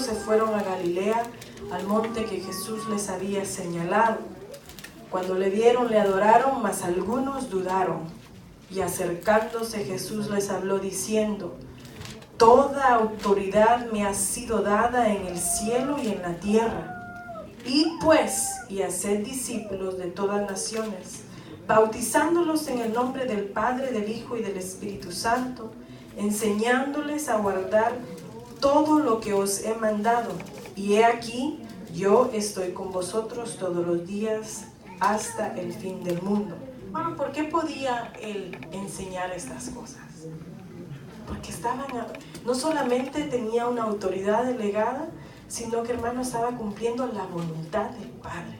discípulos se fueron a Galilea, al monte que Jesús les había señalado. Cuando le vieron, le adoraron, mas algunos dudaron. Y acercándose Jesús les habló diciendo: toda autoridad me ha sido dada en el cielo y en la tierra. Id pues y haced discípulos de todas naciones, bautizándolos en el nombre del Padre, del Hijo y del Espíritu Santo, enseñándoles a guardar todo lo que os he mandado. Y he aquí, yo estoy con vosotros todos los días hasta el fin del mundo. Bueno, ¿por qué podía él enseñar estas cosas? Porque no solamente tenía una autoridad delegada, sino que, hermano, estaba cumpliendo la voluntad del Padre.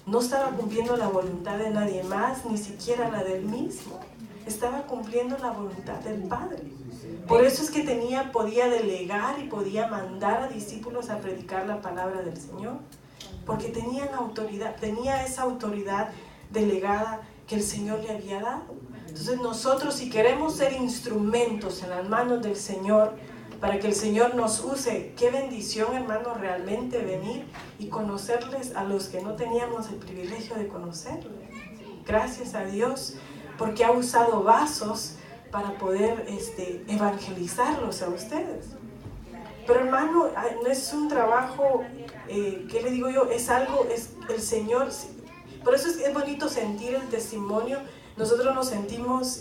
No estaba cumpliendo la voluntad de nadie más, ni siquiera la del mismo. Estaba cumpliendo la voluntad del Padre. Por eso es que podía delegar y podía mandar a discípulos a predicar la palabra del Señor. Porque tenía esa autoridad delegada que el Señor le había dado. Entonces nosotros, si queremos ser instrumentos en las manos del Señor, para que el Señor nos use, qué bendición, hermano, realmente venir y conocerles a los que no teníamos el privilegio de conocerles. Gracias a Dios, porque ha usado vasos para poder evangelizarlos a ustedes. Pero, hermano, no es un trabajo, ¿qué le digo yo? Es el Señor. Por eso es bonito sentir el testimonio. Nosotros nos sentimos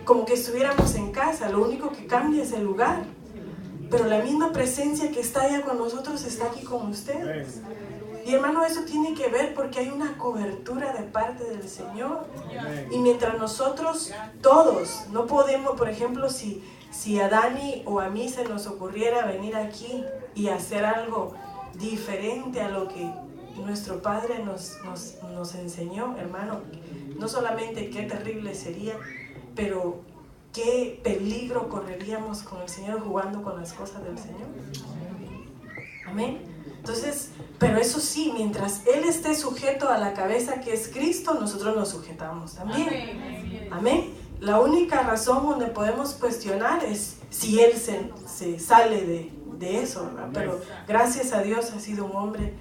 como que estuviéramos en casa. Lo único que cambia es el lugar. Pero la misma presencia que está allá con nosotros está aquí con ustedes. Y, hermano, eso tiene que ver porque hay una cobertura de parte del Señor. Y mientras nosotros todos no podemos, por ejemplo, si a Dani o a mí se nos ocurriera venir aquí y hacer algo diferente a lo que nuestro Padre nos enseñó, hermano, no solamente qué terrible sería, pero qué peligro correríamos con el Señor jugando con las cosas del Señor. Amén. Entonces, pero eso sí, mientras Él esté sujeto a la cabeza que es Cristo, nosotros nos sujetamos también. Amén. La única razón donde podemos cuestionar es si Él se sale de eso, ¿verdad? Pero gracias a Dios ha sido un hombre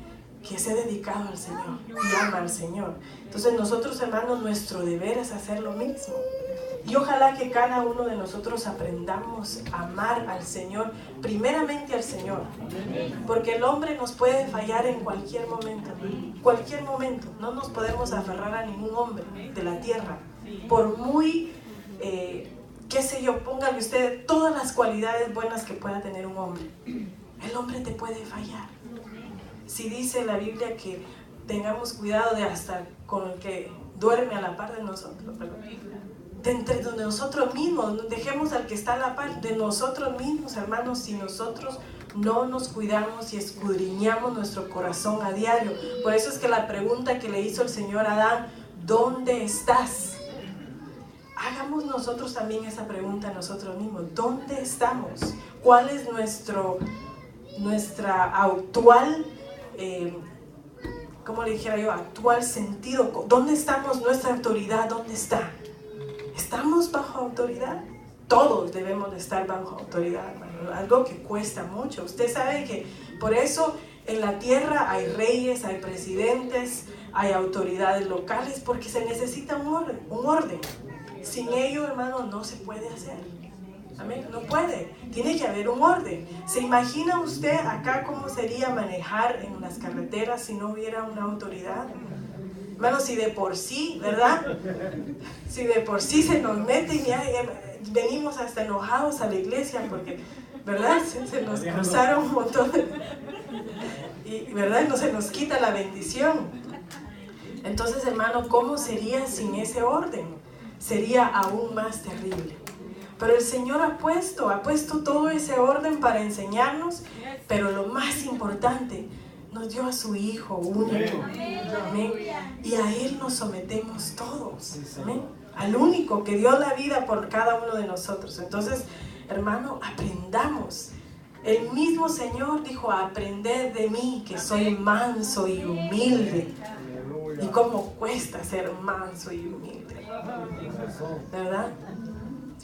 que se ha dedicado al Señor y ama al Señor. Entonces nosotros, hermanos, nuestro deber es hacer lo mismo. Y ojalá que cada uno de nosotros aprendamos a amar al Señor, primeramente al Señor. Porque el hombre nos puede fallar en cualquier momento. Cualquier momento. No nos podemos aferrar a ningún hombre de la tierra. Por muy, qué sé yo, póngale usted todas las cualidades buenas que pueda tener un hombre. El hombre te puede fallar. Si dice la Biblia que tengamos cuidado de hasta con el que duerme a la par de nosotros, de entre nosotros mismos, dejemos al que está a la par de nosotros mismos, hermanos, si nosotros no nos cuidamos y escudriñamos nuestro corazón a diario. Por eso es que la pregunta que le hizo el Señor a Adán, ¿dónde estás? Hagamos nosotros también esa pregunta a nosotros mismos, ¿dónde estamos? ¿Cuál es nuestra actual, ¿cómo le dijera yo? Actual sentido. ¿Dónde estamos? Nuestra autoridad, ¿dónde está? ¿Estamos bajo autoridad? Todos debemos de estar bajo autoridad, hermano. Algo que cuesta mucho. Usted sabe que por eso en la tierra hay reyes, hay presidentes, hay autoridades locales, porque se necesita un orden. Sin ello, hermano, no se puede hacer. Amén, no puede. Tiene que haber un orden. ¿Se imagina usted acá cómo sería manejar en las carreteras si no hubiera una autoridad? Hermano, si de por sí, ¿verdad? Si de por sí se nos meten y venimos hasta enojados a la iglesia porque, ¿verdad? Se nos cruzaron un montón y, ¿verdad? No se nos quita la bendición. Entonces, hermano, ¿cómo sería sin ese orden? Sería aún más terrible. Pero el Señor ha puesto todo ese orden para enseñarnos, pero lo más importante, nos dio a su Hijo único. Amén. Y a Él nos sometemos todos. Amén. Al único que dio la vida por cada uno de nosotros. Entonces, hermano, aprendamos. El mismo Señor dijo, aprended de mí que soy manso y humilde. Y cómo cuesta ser manso y humilde, ¿verdad?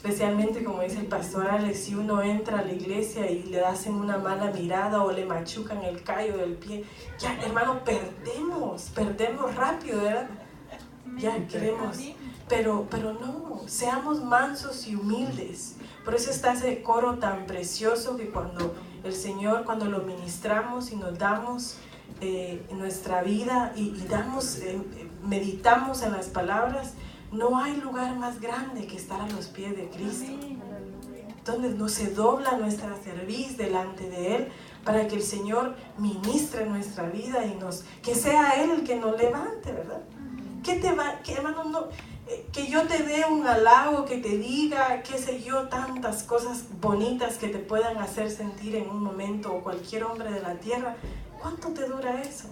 Especialmente, como dice el pastor Alex, si uno entra a la iglesia y le hacen una mala mirada o le machucan el callo del pie, ya, hermano, perdemos rápido, ¿verdad? Ya queremos, pero no, seamos mansos y humildes. Por eso está ese coro tan precioso que cuando el Señor, cuando lo ministramos y nos damos en nuestra vida y damos, meditamos en las palabras, no hay lugar más grande que estar a los pies de Cristo, donde no se dobla nuestra cerviz delante de Él, para que el Señor ministre nuestra vida y que sea Él el que nos levante, ¿verdad? Hermano, no, que yo te dé un halago, que te diga, qué sé yo, tantas cosas bonitas que te puedan hacer sentir en un momento, o cualquier hombre de la tierra, ¿cuánto te dura eso?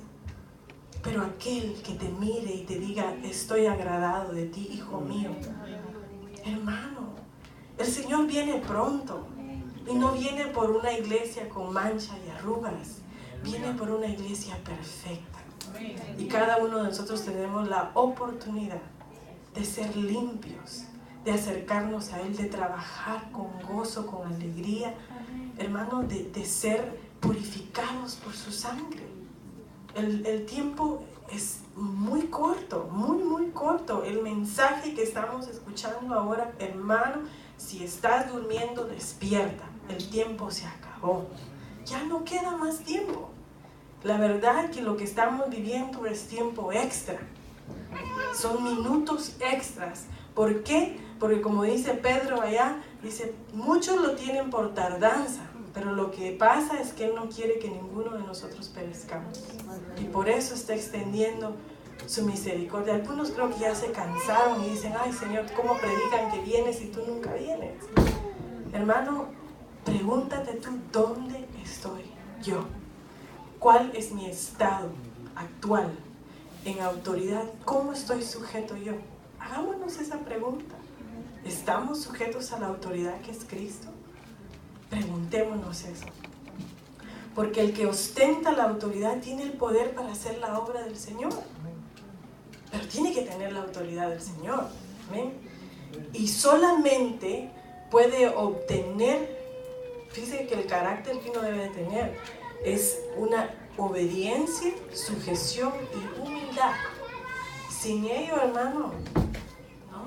Pero aquel que te mire y te diga, estoy agradado de ti, hijo mío. Hermano, el Señor viene pronto. Y no viene por una iglesia con mancha y arrugas. Viene por una iglesia perfecta. Y cada uno de nosotros tenemos la oportunidad de ser limpios, de acercarnos a Él, de trabajar con gozo, con alegría. Hermano, de ser purificados por su sangre. El tiempo es muy corto, muy corto. El mensaje que estamos escuchando ahora, hermano, si estás durmiendo, despierta. El tiempo se acabó. Ya no queda más tiempo. La verdad que lo que estamos viviendo es tiempo extra. Son minutos extras. ¿Por qué? Porque como dice Pedro allá, dice, muchos lo tienen por tardanza. Pero lo que pasa es que Él no quiere que ninguno de nosotros perezcamos. Y por eso está extendiendo su misericordia. Algunos creo que ya se cansaron y dicen, ay Señor, ¿cómo predican que vienes y tú nunca vienes? Hermano, pregúntate tú, ¿dónde estoy yo? ¿Cuál es mi estado actual en autoridad? ¿Cómo estoy sujeto yo? Hagámonos esa pregunta. ¿Estamos sujetos a la autoridad que es Cristo? Preguntémonos eso. Porque el que ostenta la autoridad tiene el poder para hacer la obra del Señor. Pero tiene que tener la autoridad del Señor. ¿Amén? Y solamente puede obtener, fíjense que el carácter que uno debe de tener es una obediencia, sujeción y humildad. Sin ello, hermano, no.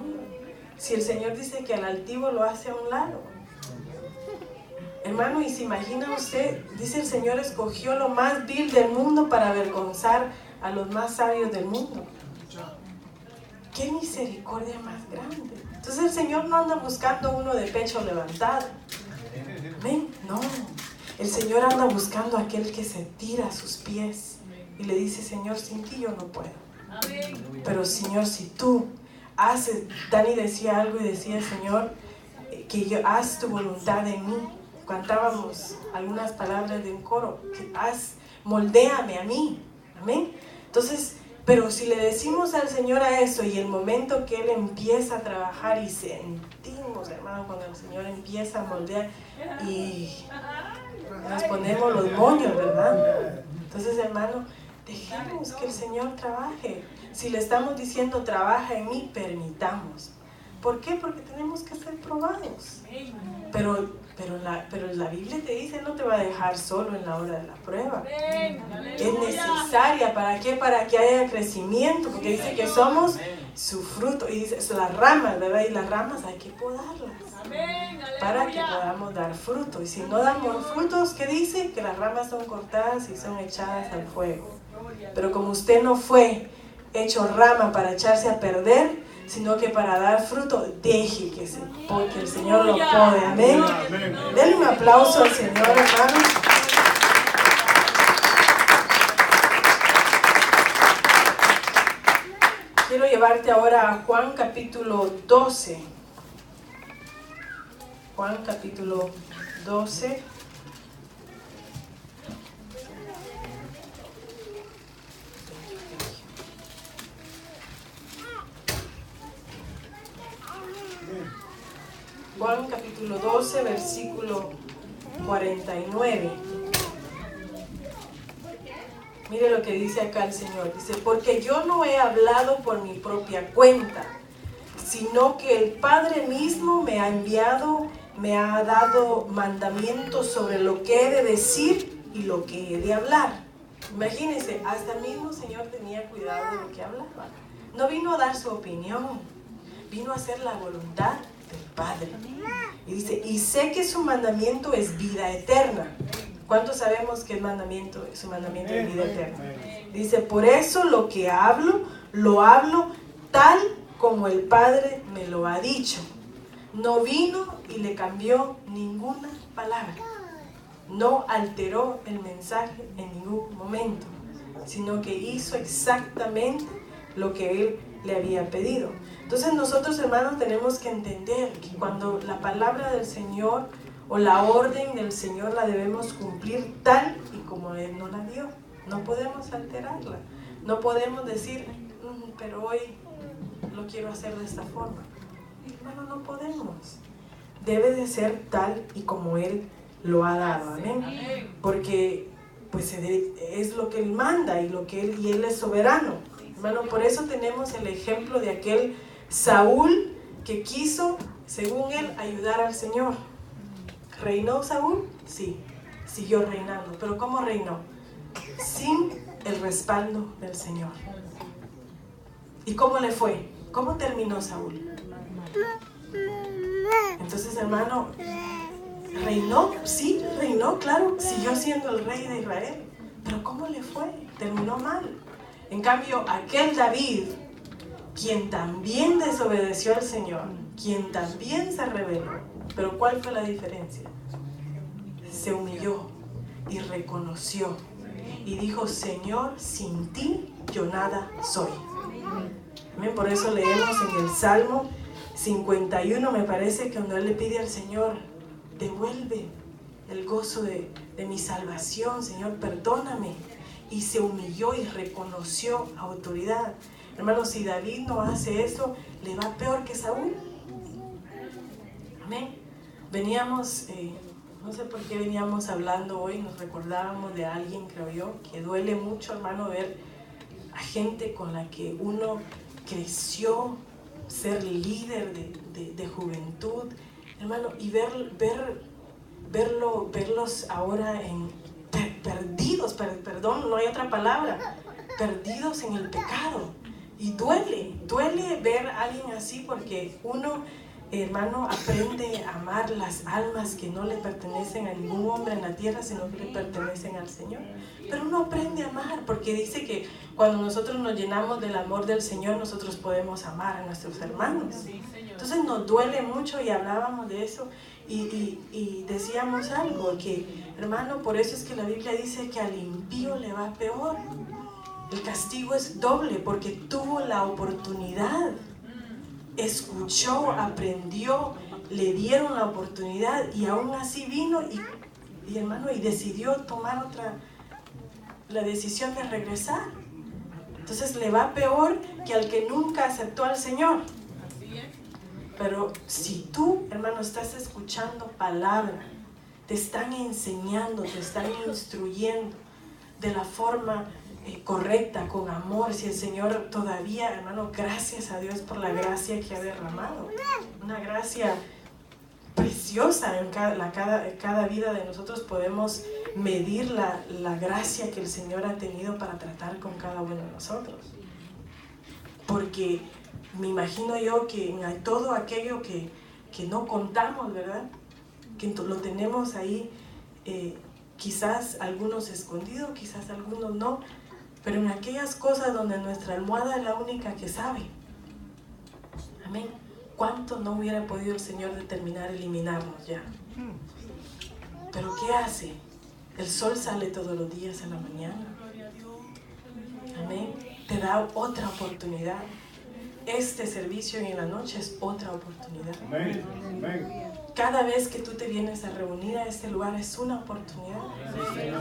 Si el Señor dice que al altivo lo hace a un lado. Hermano, y se imagina usted, dice el Señor escogió lo más vil del mundo para avergonzar a los más sabios del mundo. ¡Qué misericordia más grande! Entonces el Señor no anda buscando uno de pecho levantado. ¿Ven? No. El Señor anda buscando a aquel que se tira a sus pies y le dice, Señor, sin ti yo no puedo. Pero Señor, si tú haces, Dani decía algo y decía, Señor, que yo haz tu voluntad en mí. Cantábamos algunas palabras de un coro, que moldéame a mí, amén. Entonces, pero si le decimos al Señor a eso y el momento que Él empieza a trabajar y sentimos, hermano, cuando el Señor empieza a moldear y nos ponemos los moños, ¿verdad? Entonces, hermano, dejemos que el Señor trabaje. Si le estamos diciendo trabaja en mí, permitamos. ¿Por qué? Porque tenemos que ser probados. Pero la Biblia te dice, no te va a dejar solo en la hora de la prueba. Es necesaria, ¿para qué? Para que haya crecimiento, porque dice que somos su fruto, y dice, son las ramas, ¿verdad? Y las ramas hay que podarlas para que podamos dar fruto. Y si no damos frutos, ¿qué dice? Que las ramas son cortadas y son echadas al fuego. Pero como usted no fue hecho rama para echarse a perder, sino que para dar fruto, deje que porque el Señor lo pone. Amén. Denle un aplauso al Señor, hermano. Quiero llevarte ahora a Juan capítulo 12. Juan capítulo 12. Juan capítulo 12, versículo 49. Mire lo que dice acá el Señor. Dice, porque yo no he hablado por mi propia cuenta, sino que el Padre mismo me ha enviado, me ha dado mandamientos sobre lo que he de decir y lo que he de hablar. Imagínense, hasta el mismo Señor tenía cuidado de lo que hablaba. No vino a dar su opinión, vino a hacer la voluntad del Padre. Y dice, y sé que su mandamiento es vida eterna. ¿Cuántos sabemos que su mandamiento es vida eterna? Dice, por eso lo que hablo, lo hablo tal como el Padre me lo ha dicho. No vino y le cambió ninguna palabra. No alteró el mensaje en ningún momento, sino que hizo exactamente lo que Él le había pedido. Entonces nosotros, hermanos, tenemos que entender que cuando la palabra del Señor o la orden del Señor la debemos cumplir tal y como Él nos la dio. No podemos alterarla. No podemos decir, pero hoy lo quiero hacer de esta forma. Hermano, no podemos. Debe de ser tal y como Él lo ha dado. Amén. Porque pues es lo que Él manda y Él es soberano. Hermano, por eso tenemos el ejemplo de aquel Saúl que quiso, según él, ayudar al Señor. ¿Reinó Saúl? Sí, siguió reinando. ¿Pero cómo reinó? Sin el respaldo del Señor. ¿Y cómo le fue? ¿Cómo terminó Saúl? Entonces, hermano, ¿reinó? Sí, reinó, claro. Siguió siendo el rey de Israel. ¿Pero cómo le fue? Terminó mal. En cambio, aquel David, quien también desobedeció al Señor, quien también se rebeló, pero ¿cuál fue la diferencia? Se humilló y reconoció y dijo, Señor, sin ti yo nada soy. Amén. Por eso leemos en el Salmo 51, me parece, que cuando él le pide al Señor, devuelve el gozo de mi salvación, Señor, perdóname. Y se humilló y reconoció autoridad. Hermanos, si David no hace eso, le va peor que Saúl. Amén. Veníamos, no sé por qué veníamos hablando hoy, nos recordábamos de alguien, creo yo, que duele mucho, hermano, ver a gente con la que uno creció, ser líder de juventud, hermano, y verlos ahora perdidos, perdón, no hay otra palabra, perdidos en el pecado. Y duele ver a alguien así, porque uno, hermano, aprende a amar las almas que no le pertenecen a ningún hombre en la tierra, sino que le pertenecen al Señor. Pero uno aprende a amar, porque dice que cuando nosotros nos llenamos del amor del Señor, nosotros podemos amar a nuestros hermanos. Entonces nos duele mucho, y hablábamos de eso, y decíamos algo, que hermano, por eso es que la Biblia dice que al impío le va peor. El castigo es doble, porque tuvo la oportunidad, escuchó, aprendió, le dieron la oportunidad, y aún así vino y hermano, y decidió tomar la decisión de regresar. Entonces le va peor que al que nunca aceptó al Señor. Pero si tú, hermano, estás escuchando palabra, te están enseñando, te están instruyendo de la forma correcta, con amor, si el Señor todavía, hermano, gracias a Dios por la gracia que ha derramado, una gracia preciosa en cada vida de nosotros. Podemos medir la gracia que el Señor ha tenido para tratar con cada uno de nosotros, porque me imagino yo que en todo aquello que no contamos, ¿verdad? Que lo tenemos ahí, quizás algunos escondidos, quizás algunos no, pero en aquellas cosas donde nuestra almohada es la única que sabe. Amén. ¿Cuánto no hubiera podido el Señor determinar eliminarnos ya? Pero ¿qué hace? El sol sale todos los días en la mañana. Amén. Te da otra oportunidad. Este servicio en la noche es otra oportunidad. Amén. Amén. Cada vez que tú te vienes a reunir a este lugar es una oportunidad.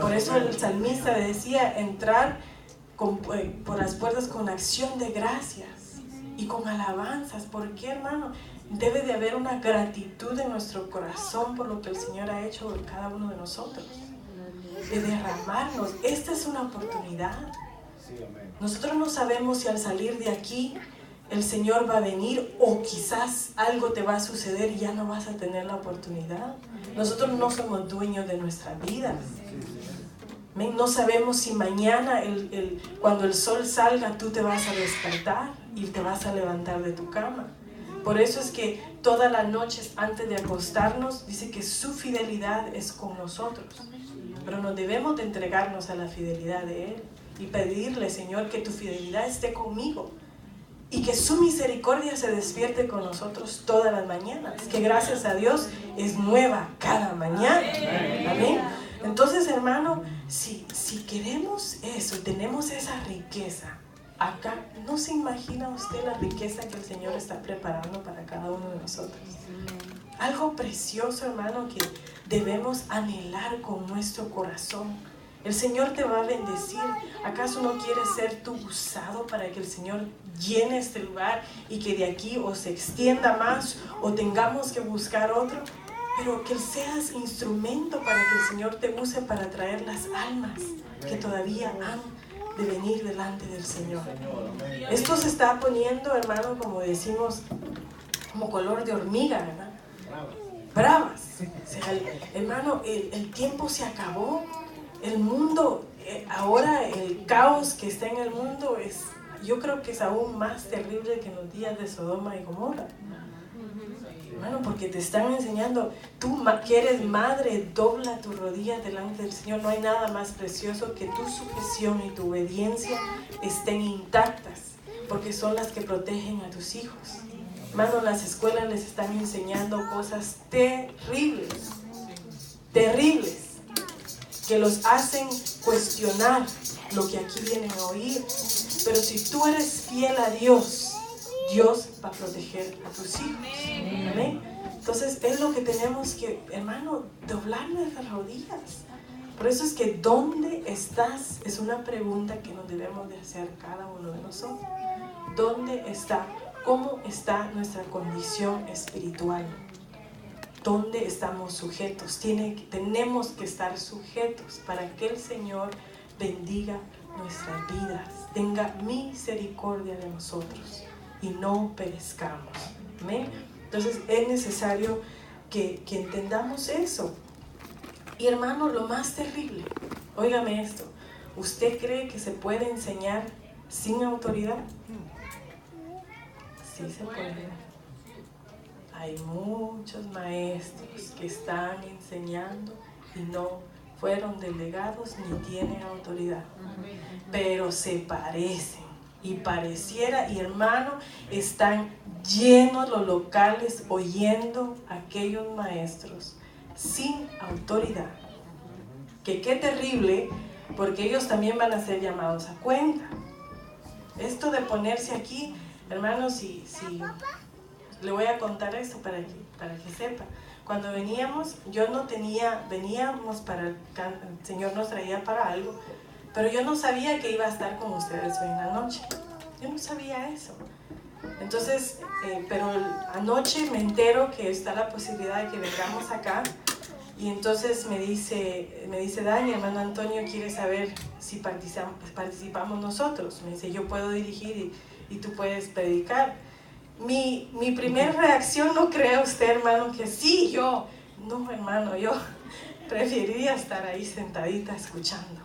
Por eso el salmista decía, entrar por las puertas con acción de gracias y con alabanzas. ¿Por qué, hermano? Debe de haber una gratitud en nuestro corazón por lo que el Señor ha hecho por cada uno de nosotros. De derramarnos. Esta es una oportunidad. Nosotros no sabemos si al salir de aquí el Señor va a venir, o quizás algo te va a suceder y ya no vas a tener la oportunidad. Nosotros no somos dueños de nuestras vidas. No sabemos si mañana, cuando el sol salga, tú te vas a despertar y te vas a levantar de tu cama. Por eso es que todas las noches antes de acostarnos, dice que su fidelidad es con nosotros. Pero nos debemos de entregarnos a la fidelidad de Él y pedirle, Señor, que tu fidelidad esté conmigo y que su misericordia se despierte con nosotros todas las mañanas, que gracias a Dios es nueva cada mañana. Amén. Entonces, hermano, si queremos eso, tenemos esa riqueza acá, ¿no se imagina usted la riqueza que el Señor está preparando para cada uno de nosotros? Algo precioso, hermano, que debemos anhelar con nuestro corazón. El Señor te va a bendecir. ¿Acaso no quieres ser tú usado para que el Señor llene este lugar y que de aquí o se extienda más o tengamos que buscar otro? Pero que seas instrumento para que el Señor te use para traer las almas que todavía han de venir delante del Señor. Esto se está poniendo, hermano, como decimos, como color de hormiga, ¿verdad? Bravas. O sea, hermano, el tiempo se acabó. El mundo, ahora el caos que está en el mundo yo creo que es aún más terrible que en los días de Sodoma y Gomorra. Hermano, porque te están enseñando, tú que eres madre, dobla tus rodillas delante del Señor. No hay nada más precioso que tu sujeción y tu obediencia estén intactas, porque son las que protegen a tus hijos. Hermano, en las escuelas les están enseñando cosas terribles, terribles, que los hacen cuestionar lo que aquí vienen a oír. Pero si tú eres fiel a Dios, Dios va a proteger a tus hijos. Amén. Entonces es lo que tenemos que, hermano, doblar nuestras rodillas. Por eso es que ¿dónde estás? Es una pregunta que nos debemos de hacer cada uno de nosotros. ¿Dónde está? ¿Cómo está nuestra condición espiritual? ¿Dónde estamos sujetos? Tenemos que estar sujetos para que el Señor bendiga nuestras vidas, tenga misericordia de nosotros y no perezcamos. ¿Amén? Entonces es necesario que entendamos eso. Y hermano, lo más terrible, óigame esto, ¿usted cree que se puede enseñar sin autoridad? Sí se puede. Hay muchos maestros que están enseñando y no fueron delegados ni tienen autoridad, pero se parecen y pareciera, y hermano, están llenos los locales oyendo a aquellos maestros sin autoridad. Que qué terrible, porque ellos también van a ser llamados a cuenta. Esto de ponerse aquí, hermano, si le voy a contar esto para que sepa. Cuando veníamos, veníamos para el Señor nos traía para algo, pero yo no sabía que iba a estar con ustedes hoy en la noche. Yo no sabía eso. Entonces, pero anoche me entero que está la posibilidad de que vengamos acá, y entonces me dice Dani, hermano Antonio quiere saber si participamos nosotros. Me dice, yo puedo dirigir y tú puedes predicar. Mi primera reacción, no crea usted, hermano, que sí, yo. No, hermano, yo preferiría estar ahí sentadita escuchando.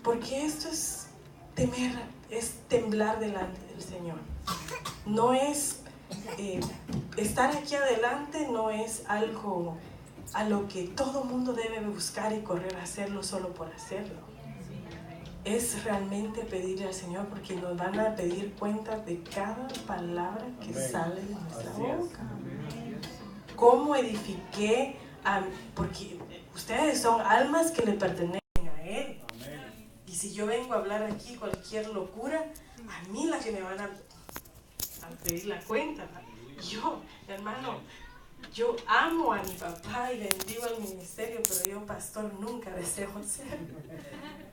Porque esto es temer, es temblar delante del Señor. No es, estar aquí adelante no es algo a lo que todo mundo debe buscar y correr a hacerlo solo por hacerlo. Es realmente pedirle al Señor, porque nos van a pedir cuenta de cada palabra que sale de nuestra boca. ¿Cómo edifiqué? Porque ustedes son almas que le pertenecen a Él. Y si yo vengo a hablar aquí cualquier locura, a mí la que me van a pedir la cuenta. Yo, hermano, yo amo a mi papá y bendigo al ministerio, pero yo pastor nunca deseo ser.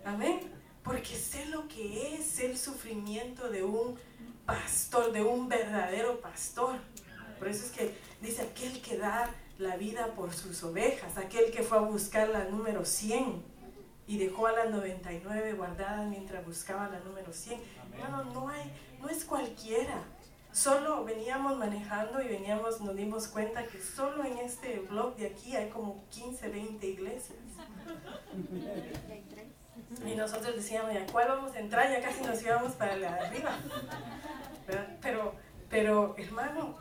Amén. Porque sé lo que es el sufrimiento de un pastor, de un verdadero pastor. Por eso es que dice, aquel que da la vida por sus ovejas, aquel que fue a buscar la número 100 y dejó a la 99 guardada mientras buscaba la número 100. No es cualquiera. solo veníamos manejando y nos dimos cuenta que solo en este blog de aquí hay como 15, 20 iglesias. Y nosotros decíamos, ¿a cuál vamos a entrar? Ya casi nos íbamos para la de arriba, ¿verdad? Pero hermano,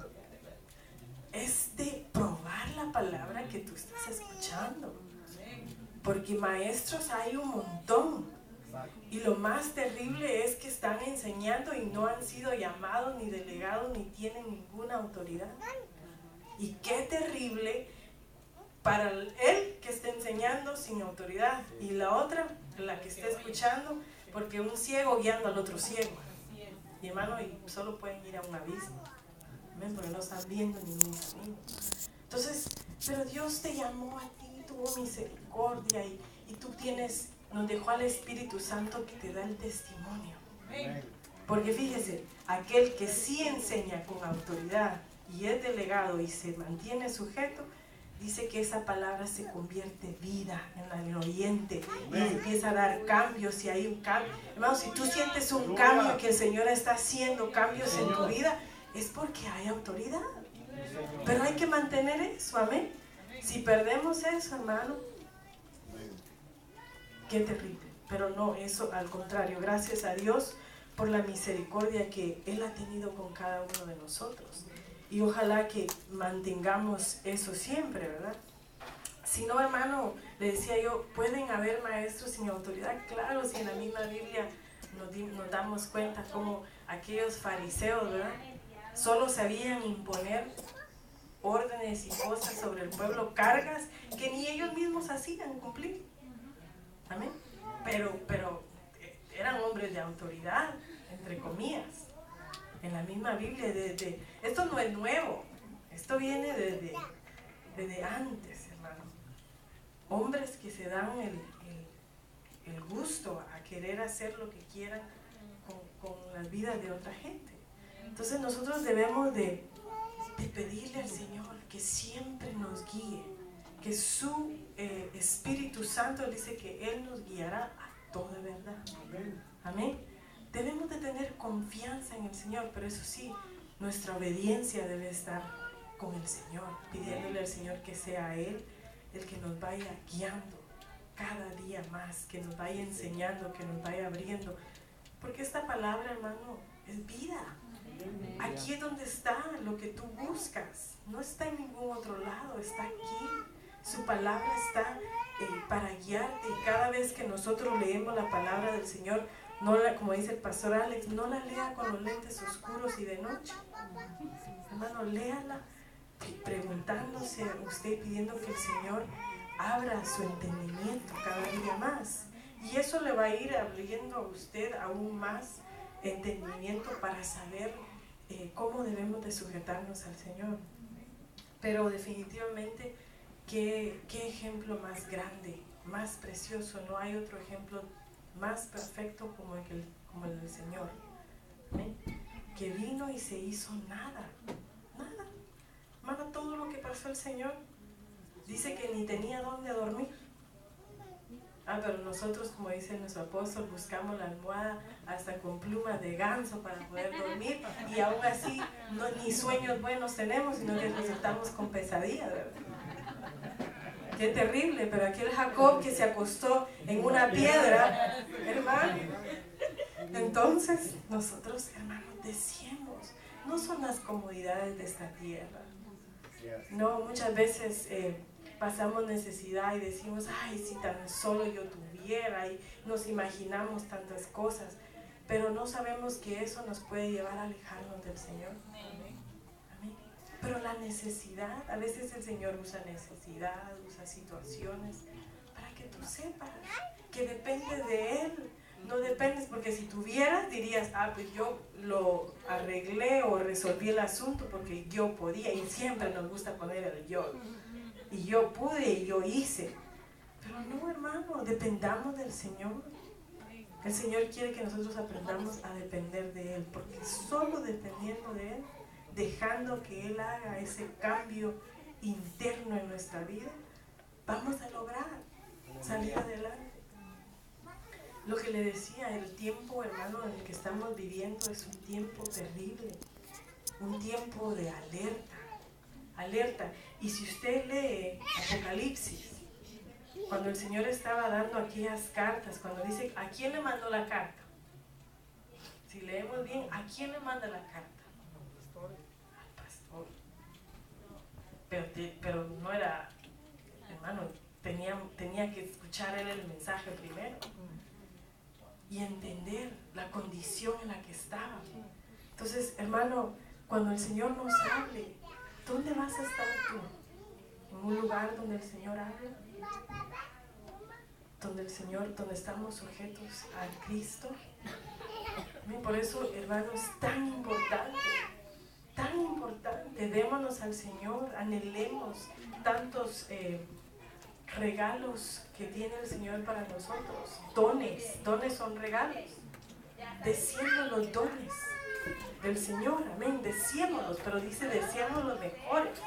es de probar la palabra que tú estás escuchando, porque maestros hay un montón, y lo más terrible es que están enseñando y no han sido llamados ni delegados ni tienen ninguna autoridad. Y qué terrible para él que está enseñando sin autoridad, y la otra, la que está escuchando, porque un ciego guiando al otro ciego, y hermano, y solo pueden ir a un abismo, ¿ven? Porque no están viendo ningún camino. Entonces, pero Dios te llamó a ti, tuvo misericordia, y tú nos dejó al Espíritu Santo que te da el testimonio. Porque fíjese, aquel que sí enseña con autoridad y es delegado y se mantiene sujeto, dice que esa palabra se convierte vida en el oyente y empieza a dar cambios. Y hay un cambio, hermano, si tú sientes un cambio, que el Señor está haciendo cambios en tu vida, es porque hay autoridad. Pero hay que mantener eso, amén. Si perdemos eso, hermano, qué terrible. Pero no, eso al contrario, gracias a Dios por la misericordia que Él ha tenido con cada uno de nosotros. Y ojalá que mantengamos eso siempre, ¿verdad? Si no, hermano, le decía yo, ¿pueden haber maestros sin autoridad? Claro, si en la misma Biblia nos damos cuenta como aquellos fariseos, ¿verdad? Solo sabían imponer órdenes y cosas sobre el pueblo, cargas que ni ellos mismos hacían cumplir. Amén. Pero eran hombres de autoridad, entre comillas. En la misma Biblia, esto no es nuevo, esto viene desde antes, hermano. Hombres que se dan el gusto a querer hacer lo que quieran con las vidas de otra gente. Entonces nosotros debemos de pedirle al Señor que siempre nos guíe, que su Espíritu Santo dice que Él nos guiará a toda verdad. Amén. Debemos de tener confianza en el Señor, pero eso sí, nuestra obediencia debe estar con el Señor, pidiéndole al Señor que sea Él el que nos vaya guiando cada día más, que nos vaya enseñando, que nos vaya abriendo, porque esta palabra, hermano, es vida. Aquí es donde está lo que tú buscas, no está en ningún otro lado, está aquí. Su palabra está para guiarte, y cada vez que nosotros leemos la palabra del Señor, como dice el pastor Alex, no la lea con los lentes oscuros y de noche. Hermano, léala preguntándose a usted, pidiendo que el Señor abra su entendimiento cada día más. Y eso le va a ir abriendo a usted aún más entendimiento para saber cómo debemos de sujetarnos al Señor. Pero definitivamente, ¿qué ejemplo más grande, más precioso? No hay otro ejemplo más perfecto como el del Señor, ¿eh? Que vino y se hizo nada. Hermano, todo lo que pasó el Señor, dice que ni tenía dónde dormir. Pero nosotros, como dice nuestro apóstol, buscamos la almohada hasta con plumas de ganso para poder dormir, y aún así ni sueños buenos tenemos, sino que resultamos con pesadillas, ¿verdad? Qué terrible. Pero aquel Jacob que se acostó en una piedra, hermano. Entonces nosotros, hermanos, decíamos, no son las comodidades de esta tierra. No, muchas veces pasamos necesidad y decimos, ay, si tan solo yo tuviera, y nos imaginamos tantas cosas, pero no sabemos que eso nos puede llevar a alejarnos del Señor. Amén. Pero la necesidad, a veces el Señor usa necesidad, usa situaciones para que tú sepas que dependes de Él. No dependes, porque si tuvieras dirías, pues yo lo arreglé o resolví el asunto porque yo podía, y siempre nos gusta poner el yo, y yo pude y yo hice. Pero no, hermano, dependamos del Señor. El Señor quiere que nosotros aprendamos a depender de Él, porque solo dependiendo de Él, dejando que Él haga ese cambio interno en nuestra vida, vamos a lograr salir adelante. Lo que le decía, el tiempo, hermano, en el que estamos viviendo es un tiempo terrible. un tiempo de alerta, alerta. Y si usted lee Apocalipsis, cuando el Señor estaba dando aquellas cartas, cuando dice, ¿a quién le mandó la carta? Si leemos bien, ¿a quién le manda la carta? Al pastor. Pero no era, hermano, tenía que escuchar él el mensaje primero y entender la condición en la que estaba. Entonces, hermano, cuando el Señor nos hable, ¿dónde vas a estar tú? ¿En un lugar donde el Señor habla? Donde estamos sujetos a Cristo. Por eso, hermano, es tan importante, démonos al Señor, anhelemos tantos regalos que tiene el Señor para nosotros. Dones son regalos. Deseemos los dones del Señor, amén, deseémoslos, pero dice deseamos los mejores,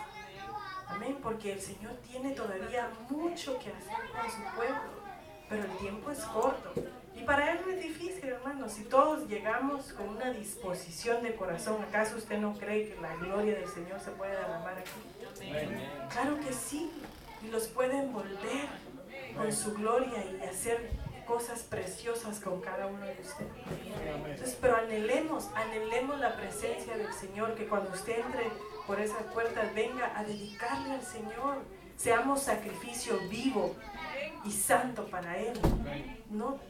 amén, porque el Señor tiene todavía mucho que hacer con su pueblo, pero el tiempo es corto, y para Él no es difícil, hermano, si todos llegamos con una disposición de corazón. ¿Acaso usted no cree que la gloria del Señor se puede derramar aquí? Claro que sí, y los puede envolver con su gloria y hacer cosas preciosas con cada uno de ustedes. Entonces, pero anhelemos la presencia del Señor, que cuando usted entre por esas puertas venga a dedicarle al Señor. Seamos sacrificio vivo y santo para Él. No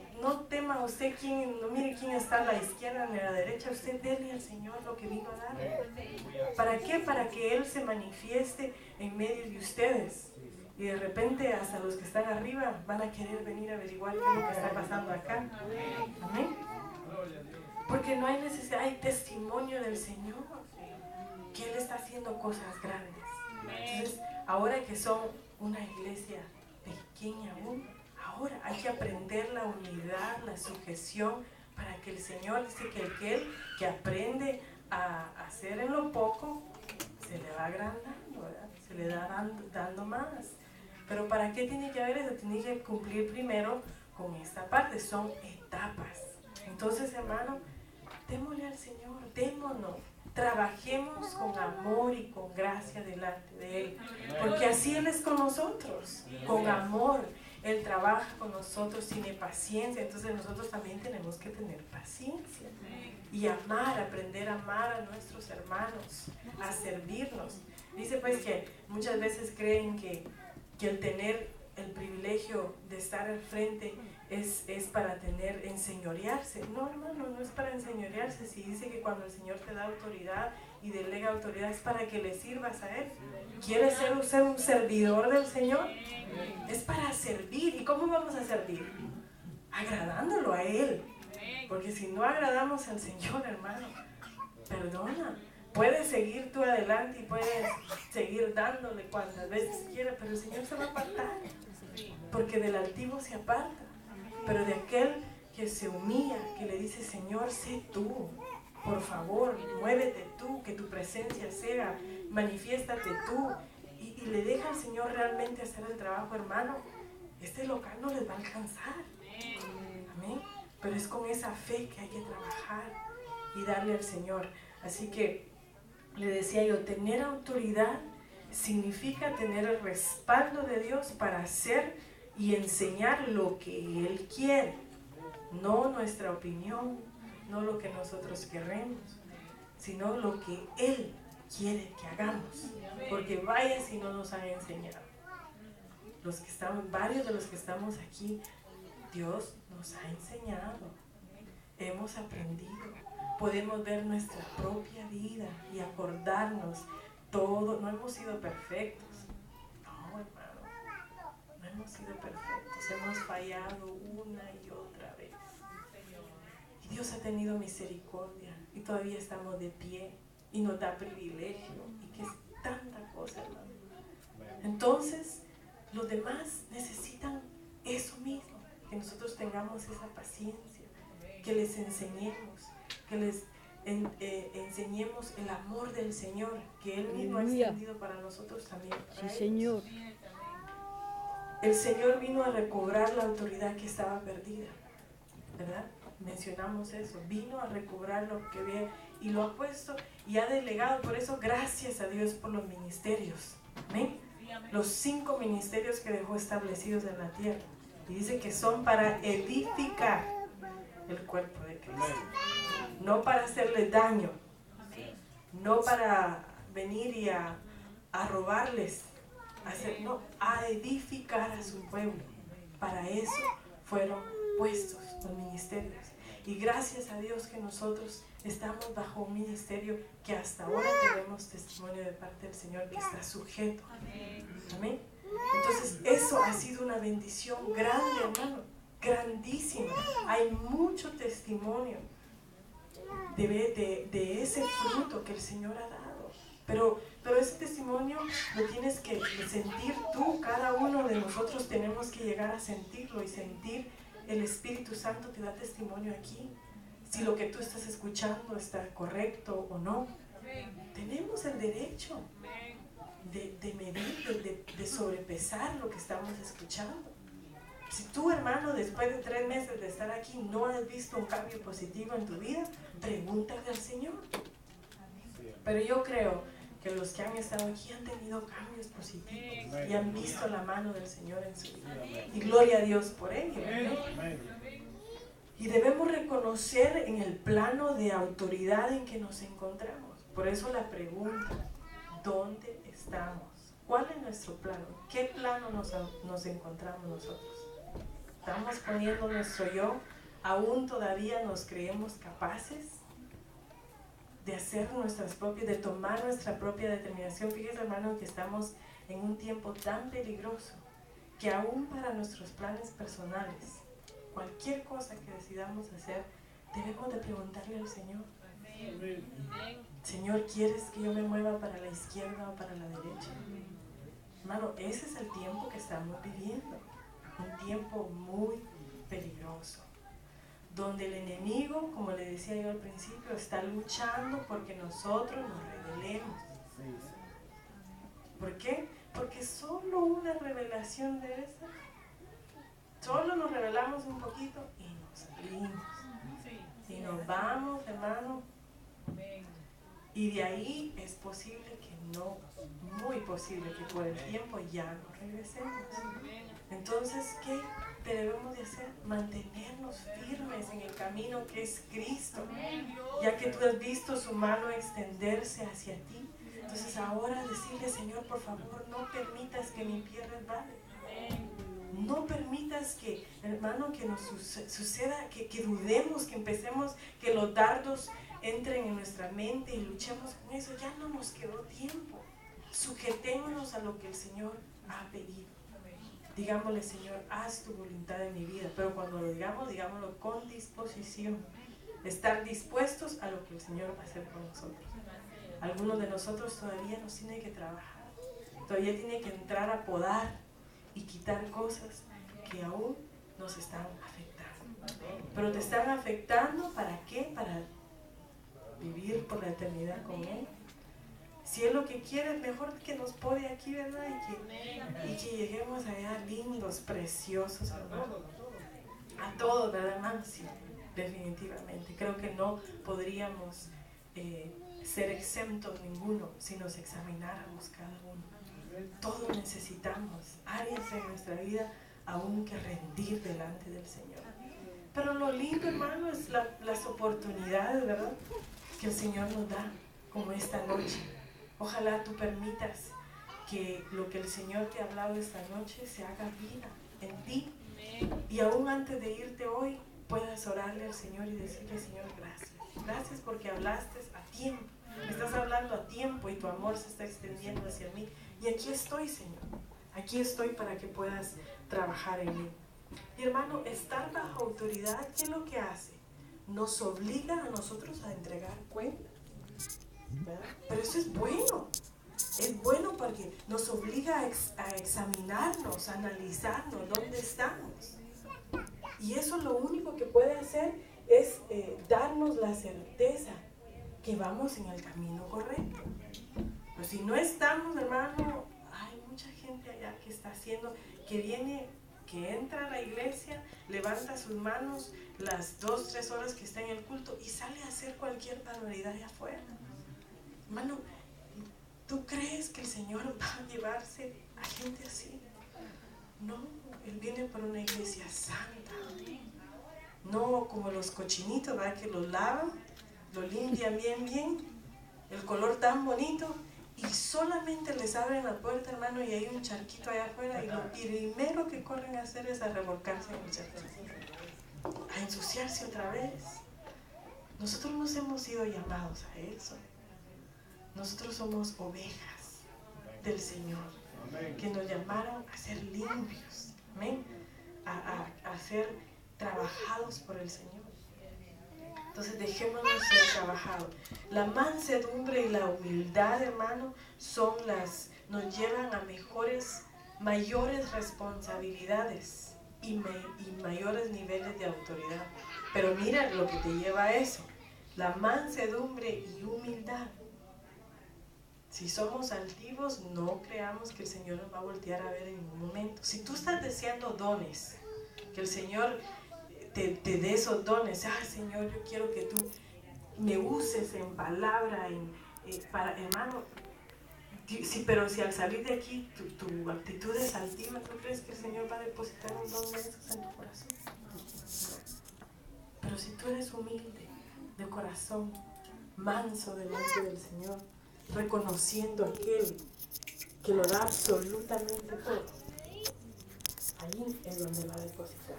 tema usted no mire quién está a la izquierda ni a la derecha. Usted déle al Señor lo que vino a dar. ¿Para qué? Para que Él se manifieste en medio de ustedes. Y de repente hasta los que están arriba van a querer venir a averiguar qué es lo que está pasando acá. Amén. Porque no hay necesidad, hay testimonio del Señor, que Él está haciendo cosas grandes. Entonces, ahora que son una iglesia pequeña aún, ahora hay que aprender la unidad, la sujeción, para que el Señor dice que aquel que aprende a hacer en lo poco, se le va agrandando, ¿verdad? Se le da dando más. Pero ¿para qué tiene que haber eso? Tiene que cumplir primero con esta parte, son etapas. Entonces, hermano, démosle al Señor, démonos, trabajemos con amor y con gracia delante de Él, porque así Él es con nosotros, con amor. Él trabaja con nosotros, tiene paciencia. Entonces nosotros también tenemos que tener paciencia y amar, aprender a amar a nuestros hermanos, a servirnos. Dice pues que muchas veces creen que el tener el privilegio de estar al frente es para enseñorearse. No, hermano, no es para enseñorearse. Si dice que cuando el Señor te da autoridad y delega autoridad es para que le sirvas a Él. ¿Quieres ser un servidor del Señor? Es para servir. ¿Y cómo vamos a servir? Agradándolo a Él. Porque si no agradamos al Señor, hermano, perdona. Puedes seguir tú adelante y puedes seguir dándole cuantas veces quieras, pero el Señor se va a apartar. Porque del altivo se aparta. Pero de aquel que se humilla, que le dice, Señor, sé tú. Por favor, muévete tú, que tu presencia sea, manifiéstate tú. Y le deja al Señor realmente hacer el trabajo, hermano. Este local no les va a alcanzar. Amén. Pero es con esa fe que hay que trabajar y darle al Señor. Así que le decía yo, tener autoridad significa tener el respaldo de Dios para hacer y enseñar lo que Él quiere, no nuestra opinión, no lo que nosotros queremos, sino lo que Él quiere que hagamos, porque vaya si no nos han enseñado. Varios de los que estamos aquí, Dios nos ha enseñado, hemos aprendido, podemos ver nuestra propia vida y acordarnos todo. No hemos sido perfectos, no, hermano, no hemos sido perfectos, hemos fallado una y otra vez. Y Dios ha tenido misericordia y todavía estamos de pie y nos da privilegio y que es tanta cosa, hermano. Entonces, los demás necesitan eso mismo, que nosotros tengamos esa paciencia, que les enseñemos, que les enseñemos el amor del Señor, que Él mismo ha extendido para nosotros también. Sí, Señor. El Señor vino a recobrar la autoridad que estaba perdida. ¿verdad? Mencionamos eso, vino a recobrar lo que había y lo ha puesto y ha delegado. Por eso, gracias a Dios por los ministerios. ¿Amén? Los 5 ministerios que dejó establecidos en la tierra. Y dice que son para edificar el cuerpo de Cristo. No para hacerle daño. No para venir y a robarles. No, a edificar a su pueblo. Para eso fueron puestos los ministerios. Y gracias a Dios que nosotros estamos bajo un ministerio que hasta ahora tenemos testimonio de parte del Señor que está sujeto. Amén. Entonces eso ha sido una bendición grande, hermano, grandísima. Hay mucho testimonio de ese fruto que el Señor ha dado. Pero ese testimonio lo tienes que sentir tú. Cada uno de nosotros tenemos que llegar a sentirlo y sentir. El Espíritu Santo te da testimonio aquí. Si lo que tú estás escuchando está correcto o no. Tenemos el derecho de medir, de sobrepesar lo que estamos escuchando. Si tú, hermano, después de 3 meses de estar aquí no has visto un cambio positivo en tu vida, pregúntale al Señor. Pero yo creo que los que han estado aquí han tenido cambios positivos y han visto la mano del Señor en su vida. Y gloria a Dios por ello. Y debemos reconocer en el plano de autoridad en que nos encontramos. Por eso la pregunta, ¿dónde estamos? ¿Cuál es nuestro plano? ¿Qué plano nos encontramos nosotros? ¿Estamos poniendo nuestro yo? ¿Aún todavía nos creemos capaces de hacer nuestras propias, de tomar nuestra propia determinación? Fíjese, hermano, que estamos en un tiempo tan peligroso que aún para nuestros planes personales, cualquier cosa que decidamos hacer, debemos de preguntarle al Señor. Señor, ¿quieres que yo me mueva para la izquierda o para la derecha? Hermano, ese es el tiempo que estamos viviendo. Un tiempo muy peligroso. Donde el enemigo, como le decía yo al principio, está luchando porque nosotros nos rebelemos. ¿Por qué? Porque solo una revelación de esa, solo nos rebelamos un poquito y nos salimos. Y nos vamos, hermano. Y de ahí es posible que no, muy posible que por el tiempo ya no regresemos. Entonces, ¿qué debemos de hacer? Mantenernos firmes en el camino que es Cristo. Ya que tú has visto su mano extenderse hacia ti. Entonces ahora decirle, Señor, por favor, no permitas que mi pie resbale. No permitas que, hermano, que nos suceda, que dudemos, que empecemos, que los dardos entren en nuestra mente y luchemos con eso. Ya no nos quedó tiempo. Sujetémonos a lo que el Señor ha pedido. Digámosle, Señor, haz tu voluntad en mi vida. Pero cuando lo digamos, digámoslo con disposición. Estar dispuestos a lo que el Señor va a hacer con nosotros. Algunos de nosotros todavía nos tiene que trabajar. Todavía tiene que entrar a podar y quitar cosas que aún nos están afectando. Pero te están afectando, ¿para qué? Para vivir por la eternidad con Él. Si Él lo que quiere es mejor que nos pone aquí, ¿verdad? Y que lleguemos allá lindos, preciosos, hermano. A todos, ¿verdad, hermano? Sí, definitivamente. Creo que no podríamos ser exentos ninguno si nos examináramos cada uno. Todos necesitamos áreas en nuestra vida aún que rendir delante del Señor. Pero lo lindo, hermano, es las oportunidades, ¿verdad?, que el Señor nos da, como esta noche. Ojalá tú permitas que lo que el Señor te ha hablado esta noche se haga vida en ti. Y aún antes de irte hoy, puedas orarle al Señor y decirle, Señor, gracias. Gracias porque hablaste a tiempo. Me estás hablando a tiempo y tu amor se está extendiendo hacia mí. Y aquí estoy, Señor. Aquí estoy para que puedas trabajar en mí. Y hermano, estar bajo autoridad, ¿qué es lo que hace? Nos obliga a nosotros a entregar cuenta. ¿Verdad? Pero eso es bueno. Es bueno porque nos obliga a examinarnos, a analizarnos dónde estamos. Y eso lo único que puede hacer es darnos la certeza que vamos en el camino correcto. Pero si no estamos, hermano, hay mucha gente allá que está haciendo, que viene que entra a la iglesia, levanta sus manos las 2, 3 horas que está en el culto y sale a hacer cualquier barbaridad allá afuera. Hermano, ¿tú crees que el Señor va a llevarse a gente así? No, Él viene por una iglesia santa. No como los cochinitos, ¿verdad? Que los lavan, lo limpian bien, el color tan bonito, y solamente les abren la puerta, hermano, y hay un charquito allá afuera, y lo primero que corren a hacer es a revolcarse en el charquito, a ensuciarse otra vez. Nosotros nos hemos sido llamados a eso. Nosotros somos ovejas del Señor, que nos llamaron a ser limpios, amén, a ser trabajados por el Señor. Entonces dejémonos ser trabajados. La mansedumbre y la humildad, hermano, nos llevan a mayores responsabilidades y mayores niveles de autoridad. Pero mira lo que te lleva a eso: la mansedumbre y humildad. Si somos altivos, no creamos que el Señor nos va a voltear a ver en ningún momento. Si tú estás deseando dones, que el Señor te dé esos dones, Señor, yo quiero que tú me uses en palabra, hermano, pero si al salir de aquí tu actitud es altiva, ¿tú crees que el Señor va a depositar un don de esos en tu corazón? Pero si tú eres humilde de corazón, manso delante del Señor, reconociendo a aquel que lo da absolutamente todo, ahí es donde va a depositar.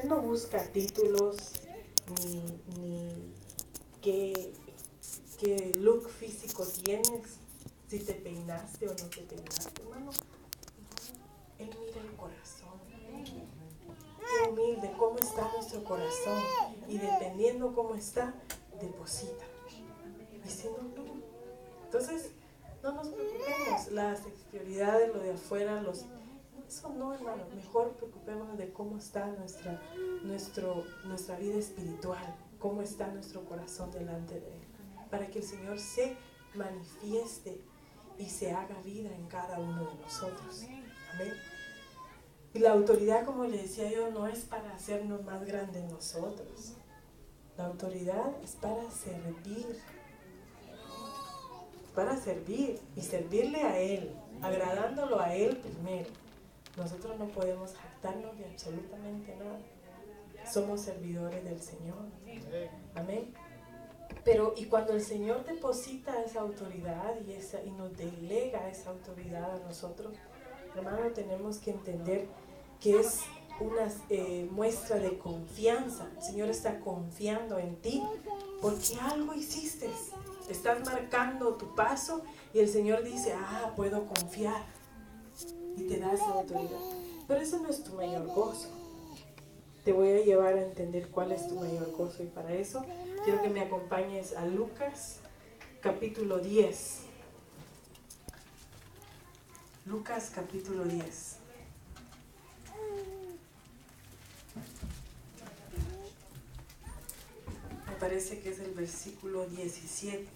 Él no busca títulos ni qué look físico tienes, si te peinaste o no te peinaste, hermano. Él mira el corazón. Qué humilde, cómo está nuestro corazón, y dependiendo cómo está, deposita. Y si no, no. Entonces, no nos preocupemos las exterioridades, lo de afuera, eso no, hermano. Mejor preocupémonos de cómo está nuestra vida espiritual, cómo está nuestro corazón delante de Él, para que el Señor se manifieste y se haga vida en cada uno de nosotros. Amén. Y la autoridad, como le decía yo, no es para hacernos más grandes nosotros. La autoridad es para servir y servirle a Él, agradándolo a Él primero. Nosotros no podemos jactarnos de absolutamente nada. Somos servidores del Señor. Amén. Pero y cuando el Señor deposita esa autoridad y nos delega esa autoridad a nosotros, hermano, tenemos que entender que es una muestra de confianza. El Señor está confiando en ti porque algo hiciste. Estás marcando tu paso y el Señor dice, puedo confiar, y te da esa autoridad. Pero eso no es tu mayor gozo. Te voy a llevar a entender cuál es tu mayor gozo, y para eso quiero que me acompañes a Lucas capítulo 10. Lucas capítulo 10. Me parece que es el versículo 17.